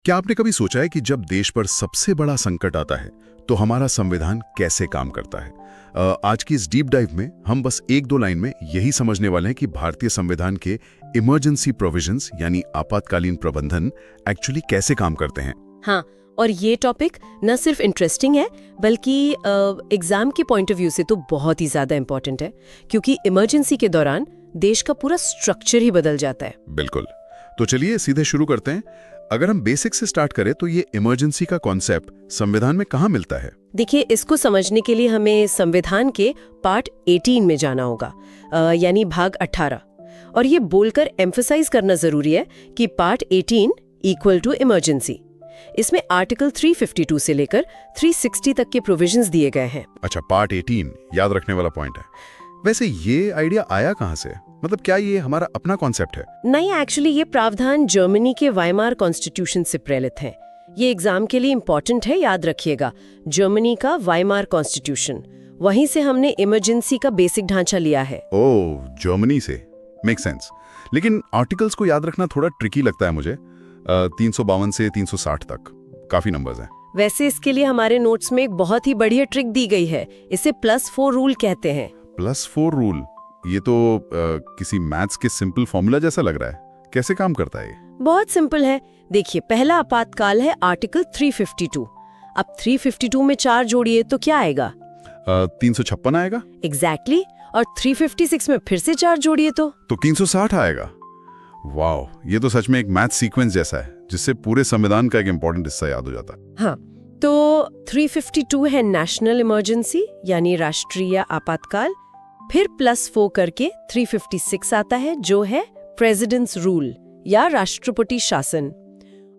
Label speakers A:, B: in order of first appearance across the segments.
A: क्या आपने कभी सोचा है कि जब देश पर सबसे बड़ा संकट आता है तो हमारा संविधान कैसे काम करता है? आज की इस डीप डाइव में हम बस एक दो लाइन में यही समझने वाले हैं कि भारतीय संविधान के इमरजेंसी प्रोविजंस यानी आपातकालीन प्रबंधन एक्चुअली कैसे काम करते हैं।
B: हाँ, और ये टॉपिक न सिर्फ इंटरेस्टिंग है बल्कि एग्जाम के पॉइंट ऑफ व्यू से तो बहुत ही ज्यादा इंपॉर्टेंट है, क्योंकि इमरजेंसी के दौरान देश का पूरा स्ट्रक्चर ही बदल जाता है।
A: बिल्कुल, तो चलिए सीधे शुरू करते हैं। अगर हम बेसिक से स्टार्ट करें तो ये इमरजेंसी का कॉन्सेप्ट संविधान में कहाँ मिलता है?
B: देखिए, इसको समझने के लिए हमें संविधान के पार्ट 18 में जाना होगा, यानी भाग 18। और ये बोलकर एम्फसाइज करना जरूरी है कि पार्ट 18 इक्वल टू इमरजेंसी। इसमें आर्टिकल 352 से लेकर 360 तक के प्रोविजंस दिए गए हैं।
A: अच्छा, पार्ट 18 याद रखने वाला पॉइंट है। वैसे ये आइडिया आया कहाँ से? मतलब क्या ये हमारा अपना कॉन्सेप्ट है?
B: नहीं, एक्चुअली ये प्रावधान जर्मनी के वाइमार कॉन्स्टिट्यूशन से प्रेरित है। ये एग्जाम के लिए इंपॉर्टेंट है, याद रखिएगा। जर्मनी का वाइमार कॉन्स्टिट्यूशन, वहीं से हमने इमरजेंसी का बेसिक ढांचा लिया है।
A: ओह, जर्मनी से, मेक सेंस। लेकिन आर्टिकल्स को याद रखना थोड़ा ट्रिकी लगता है मुझे। 352 से 360 तक काफी नंबर्स हैं।
B: वैसे इसके लिए हमारे नोट्स में एक बहुत ही बढ़िया ट्रिक दी गई है। इसे +4 रूल कहते हैं।
A: +4 रूल? ये तो किसी मैथ्स के सिंपल फॉर्मूला जैसा लग रहा है। कैसे काम करता है ये?
B: बहुत सिंपल है। देखिए, पहला आपातकाल है आर्टिकल 352। अब 352 में 4 जोड़िए तो क्या आएगा?
A: 356 आएगा।
B: एग्जैक्टली। और 356 में फिर से 4 जोड़िए तो
A: 360 आएगा। वाह, ये तो सच में एक मैथ सीक्वेंस जैसा है जिससे पूरे संविधान का एक इंपॉर्टेंट हिस्सा याद हो जाता है।
B: हाँ, तो 352 है नेशनल इमरजेंसी यानी राष्ट्रीय आपातकाल। फिर +4 करके 356 आता है, जो है प्रेसिडेंट्स रूल या राष्ट्रपति शासन।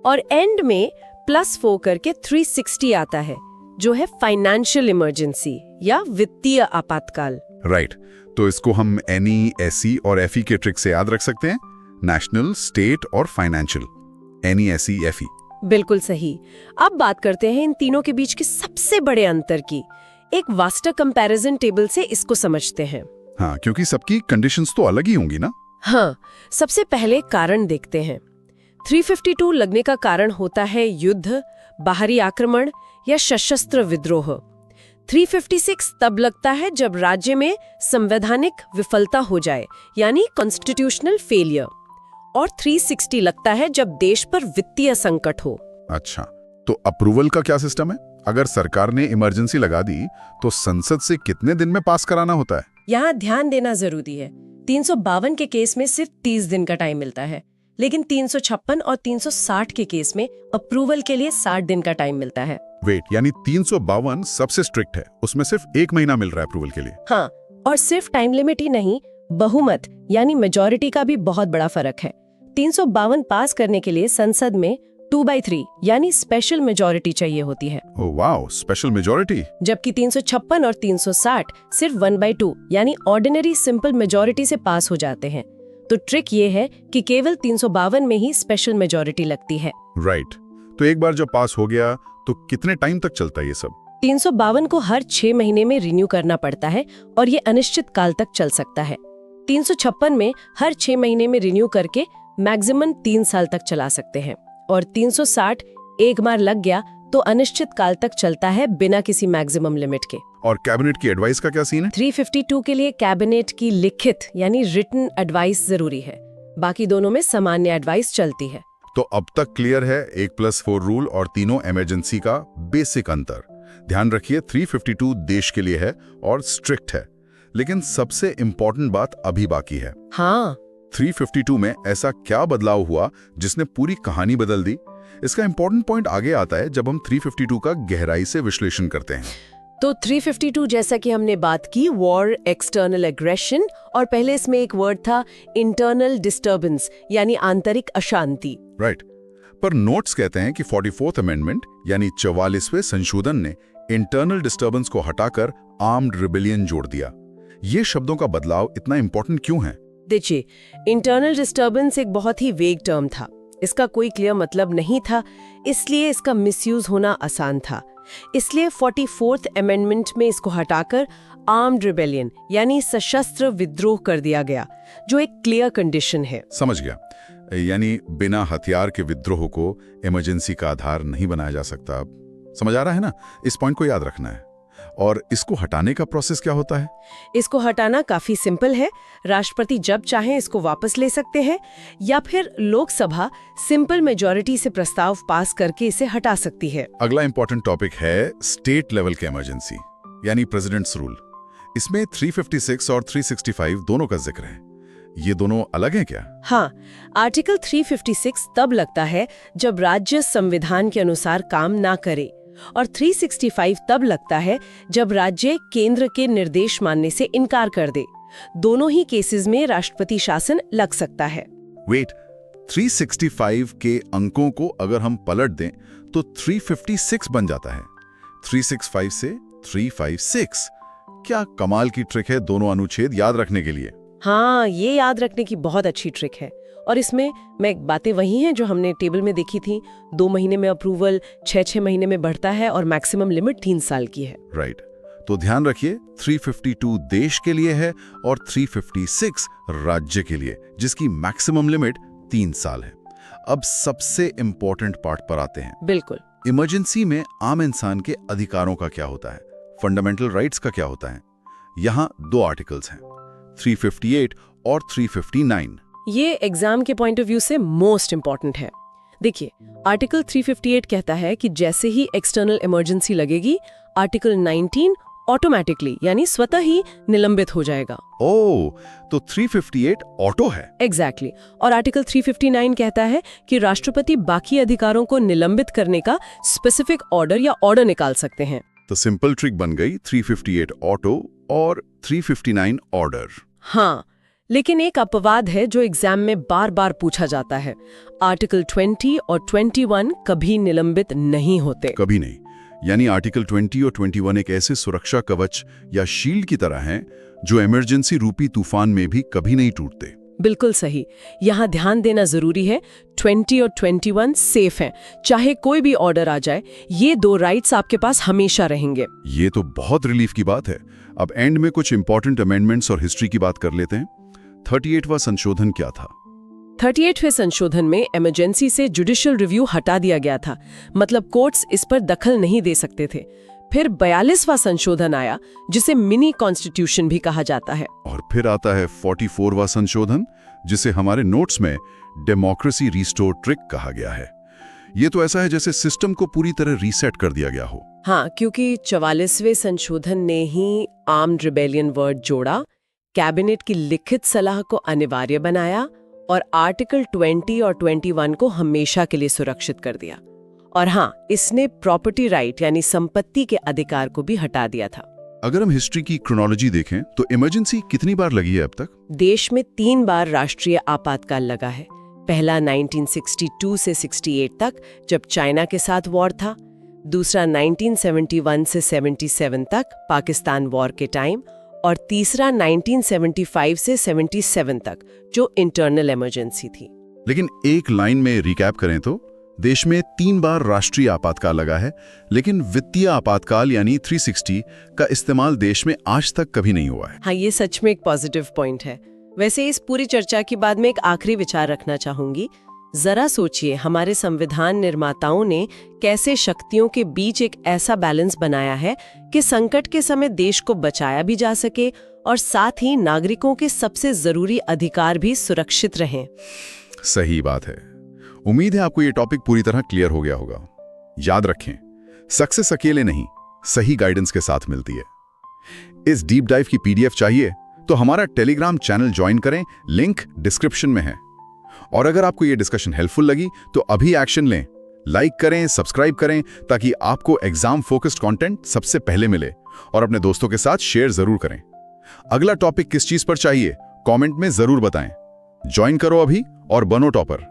B: और एंड में +4 करके 360 आता है, जो है फाइनेंशियल इमरजेंसी या वित्तीय आपातकाल।
A: राइट, तो इसको हम एनई, एसई और एफई के ट्रिक से याद रख सकते हैं। नेशनल, स्टेट और फाइनेंशियल, एनई, एसई, एफई।
B: बिल्कुल सही। अब बात करते हैं इन तीनों के बीच के सबसे बड़े अंतर की। एक वास्टर कंपैरिजन टेबल से इसको समझते हैं।
A: हाँ, क्योंकि सबकी कंडीशंस तो अलग ही होंगी ना।
B: हाँ, सबसे पहले कारण देखते हैं। 352 लगने का कारण होता है युद्ध, बाहरी आक्रमण या सशस्त्र विद्रोह। 356 तब लगता है जब राज्य में संवैधानिक विफलता हो जाए, यानी कॉन्स्टिट्यूशनल फेलियर। और 360 लगता है जब देश पर वित्तीय संकट हो।
A: अच्छा, तो अप्रूवल का क्या सिस्टम है? अगर सरकार ने इमरजेंसी लगा दी तो संसद से कितने दिन में पास कराना होता है?
B: यहाँ ध्यान देना जरूरी है। 352 के केस में सिर्फ 30 दिन का टाइम मिलता है, लेकिन 356 और 360 के केस में अप्रूवल के लिए 60 दिन का टाइम मिलता है।
A: वेट, यानी 352 सबसे स्ट्रिक्ट है, उसमें सिर्फ 1 महीना मिल रहा है अप्रूवल के लिए।
B: हाँ, और सिर्फ टाइम लिमिट ही नहीं, बहुमत यानी मेजॉरिटी का भी बहुत बड़ा फर्क है। 352 पास करने के लिए संसद में 2/3 यानी स्पेशल मेजॉरिटी चाहिए होती है।
A: Oh wow, special majority.
B: जबकि 356 और 360 सिर्फ 1/2 यानी ऑर्डिनरी सिंपल मेजॉरिटी से पास हो जाते हैं। तो ट्रिक ये है कि केवल 352 में ही स्पेशल मेजॉरिटी लगती है।
A: राइट, तो एक बार जब पास हो गया तो कितने टाइम तक चलता है ये सब?
B: 352 को हर 6 महीने में रिन्यू करना पड़ता है और ये अनिश्चित काल तक चल सकता है। 356 में हर 6 महीने में रिन्यू करके मैक्सिमम 3 साल तक चला सकते हैं। और 360 एक बार लग गया तो अनिश्चित काल तक चलता है बिना किसी मैक्सिमम लिमिट के।
A: और कैबिनेट की एडवाइस का क्या सीन है?
B: 352 के लिए कैबिनेट की लिखित यानी रिटन एडवाइस जरूरी है, बाकी दोनों में सामान्य एडवाइस चलती है।
A: तो अब तक क्लियर है 1+4 रूल और तीनों इमरजेंसी का बेसिक अंतर। ध्यान रखिए, 352 देश के लिए है और स्ट्रिक्ट है, लेकिन सबसे इंपॉर्टेंट बात अभी बाकी है।
B: हाँ,
A: 352 में ऐसा क्या बदलाव हुआ जिसने पूरी कहानी बदल दी? इसका इंपॉर्टेंट पॉइंट आगे आता है जब हम 352 का गहराई से विश्लेषण करते हैं।
B: तो 352 जैसा कि हमने बात की, वॉर, एक्सटर्नल एग्रेशन, और पहले इसमें एक वर्ड था इंटरनल डिस्टर्बेंस यानी आंतरिक अशांति।
A: राइट, पर नोट्स कहते हैं कि 44th अमेंडमेंट यानी 44वें संशोधन ने इंटरनल डिस्टर्बेंस को हटाकर आर्म्ड रिबेलियन जोड़ दिया। ये शब्दों का बदलाव इतना इंपॉर्टेंट क्यों है?
B: देखिए, इंटरनल डिस्टर्बेंस एक बहुत ही वेग टर्म था। इसका कोई क्लियर मतलब नहीं था, इसलिए इसका मिसयूज होना आसान था। इसलिए 44th अमेंडमेंट में इसको हटाकर आर्म्ड रिबेलियन यानी सशस्त्र विद्रोह कर दिया गया, जो एक क्लियर कंडीशन है।
A: समझ गया। यानी बिना हथियार के विद्रोह को इमरजेंसी का आधार नहीं बनाया जा सकता। अब समझ आ रहा है ना? इस पॉइंट को याद रखना है। और इसको हटाने का प्रोसेस क्या होता है?
B: इसको हटाना काफी सिंपल है। राष्ट्रपति जब चाहें इसको वापस ले सकते हैं या फिर लोकसभा सिंपल मेजॉरिटी से प्रस्ताव पास करके इसे हटा सकती है।
A: अगला इंपॉर्टेंट टॉपिक है स्टेट लेवल के इमरजेंसी, यानी प्रेसिडेंट्स रूल। इसमें 356 और 365 दोनों का जिक्र है। ये दोनों अलग हैं क्या?
B: हाँ, आर्टिकल 356 तब लगता है जब राज्य संविधान के अनुसार काम ना करे, और 365 तब लगता है जब राज्य केंद्र के निर्देश मानने से इनकार कर दे। दोनों ही केसेस में राष्ट्रपति शासन लग सकता है।
A: वेट, 365 के अंकों को अगर हम पलट दें तो 356 बन जाता है। 365 से 356। क्या कमाल की ट्रिक है दोनों अनुच्छेद याद रखने के लिए।
B: हाँ, ये याद रखने की बहुत अच्छी ट्रिक है। और इसमें बातें वही हैं जो हमने टेबल में देखी थी। 2 महीने में अप्रूवल, 6 महीने में बढ़ता है और मैक्सिमम लिमिट 3 साल की है।
A: राइट। तो ध्यान रखिए, 352 देश के लिए है और 356 राज्य के लिए, जिसकी मैक्सिमम लिमिट 3 साल है। अब सबसे इंपॉर्टेंट पार्ट पर आते हैं।
B: बिल्कुल।
A: इमरजेंसी में आम इंसान के अधिकारों का क्या होता है, फंडामेंटल राइट्स का क्या होता है? यहाँ 2 आर्टिकल्स हैं, 358 और 359।
B: ये एग्जाम के पॉइंट ऑफ व्यू से मोस्ट इंपॉर्टेंट है। देखिए, आर्टिकल 358 कहता है कि जैसे ही एक्सटर्नल इमरजेंसी लगेगी, आर्टिकल 19 ऑटोमेटिकली यानी स्वतः ही निलंबित हो जाएगा।
A: ओह, तो 358 ऑटो है।
B: एग्जैक्टली। और आर्टिकल 359 कहता है कि राष्ट्रपति बाकी अधिकारों को निलंबित करने का स्पेसिफिक ऑर्डर या ऑर्डर निकाल सकते हैं।
A: तो सिंपल ट्रिक बन गई 358 ऑटो और 359 ऑर्डर।
B: हाँ, लेकिन एक अपवाद है जो एग्जाम में बार बार पूछा जाता है। आर्टिकल 20 और 21 कभी निलंबित नहीं होते।
A: कभी नहीं। यानी आर्टिकल 20 और 21 एक ऐसे सुरक्षा कवच या शील्ड की तरह हैं जो इमरजेंसी रूपी तूफान में भी कभी नहीं टूटते।
B: बिल्कुल सही। यहाँ ध्यान देना जरूरी है, 20 और 21 सेफ हैं। चाहे कोई भी ऑर्डर आ जाए, ये 2 राइट्स आपके पास हमेशा रहेंगे।
A: ये तो बहुत रिलीफ की बात है। अब एंड में कुछ इंपॉर्टेंट अमेंडमेंट्स और हिस्ट्री की बात कर लेते हैं। 38वां संशोधन क्या था?
B: 38वें संशोधन में इमरजेंसी से जुडिशियल रिव्यू हटा दिया गया था, मतलब कोर्ट्स इस पर दखल नहीं दे सकते थे। फिर 42वां संशोधन आया, जिसे मिनी कॉन्स्टिट्यूशन भी कहा जाता है।
A: और फिर आता है 44वां संशोधन, जिसे हमारे नोट्स में डेमोक्रेसी रिस्टोर ट्रिक कहा गया है। ये तो ऐसा है जैसे सिस्टम को पूरी तरह रीसेट कर दिया गया हो।
B: हाँ, क्योंकि 44वें संशोधन ने ही आर्म्ड रिबेलियन वर्ड जोड़ा, कैबिनेट की लिखित सलाह को अनिवार्य बनाया और आर्टिकल 20 और 21 को हमेशा के लिए सुरक्षित कर दिया। और हाँ, इसने प्रॉपर्टी राइट यानी संपत्ति के अधिकार को भी हटा दिया था।
A: अगर हम हिस्ट्री की क्रोनोलॉजी देखें तो इमरजेंसी कितनी बार लगी है अब तक?
B: देश में 3 बार राष्ट्रीय आपातकाल लगा है। पहला 1962 से 68 तक, जब चाइना के साथ वॉर था। दूसरा 1971 से 77 तक, पाकिस्तान वॉर के टाइम। और तीसरा 1975 से 77 तक, जो इंटरनल इमरजेंसी थी।
A: लेकिन एक लाइन में रिकैप करें तो देश में 3 बार राष्ट्रीय आपातकाल लगा है, लेकिन वित्तीय आपातकाल यानी 360 का इस्तेमाल देश में आज तक कभी नहीं हुआ है।
B: हाँ, ये सच में एक पॉजिटिव पॉइंट है। वैसे इस पूरी चर्चा के बाद में एक आखिरी विचार रखना चाहूंगी। जरा सोचिए, हमारे संविधान निर्माताओं ने कैसे शक्तियों के बीच एक ऐसा बैलेंस बनाया है कि संकट के समय देश को बचाया भी जा सके और साथ ही नागरिकों के सबसे जरूरी अधिकार भी सुरक्षित रहें।
A: सही बात है। उम्मीद है आपको ये टॉपिक पूरी तरह क्लियर हो गया होगा। याद रखें, सक्सेस अकेले नहीं, सही गाइडेंस के साथ मिलती है। इस डीप डाइव की पीडीएफ चाहिए तो हमारा टेलीग्राम चैनल ज्वाइन करें, लिंक डिस्क्रिप्शन में है। और अगर आपको ये डिस्कशन हेल्पफुल लगी तो अभी एक्शन लें, लाइक करें, सब्सक्राइब करें, ताकि आपको एग्जाम फोकस्ड कंटेंट सबसे पहले मिले। और अपने दोस्तों के साथ शेयर जरूर करें। अगला टॉपिक किस चीज पर चाहिए, कमेंट में जरूर बताएं। ज्वाइन करो अभी और बनो टॉपर।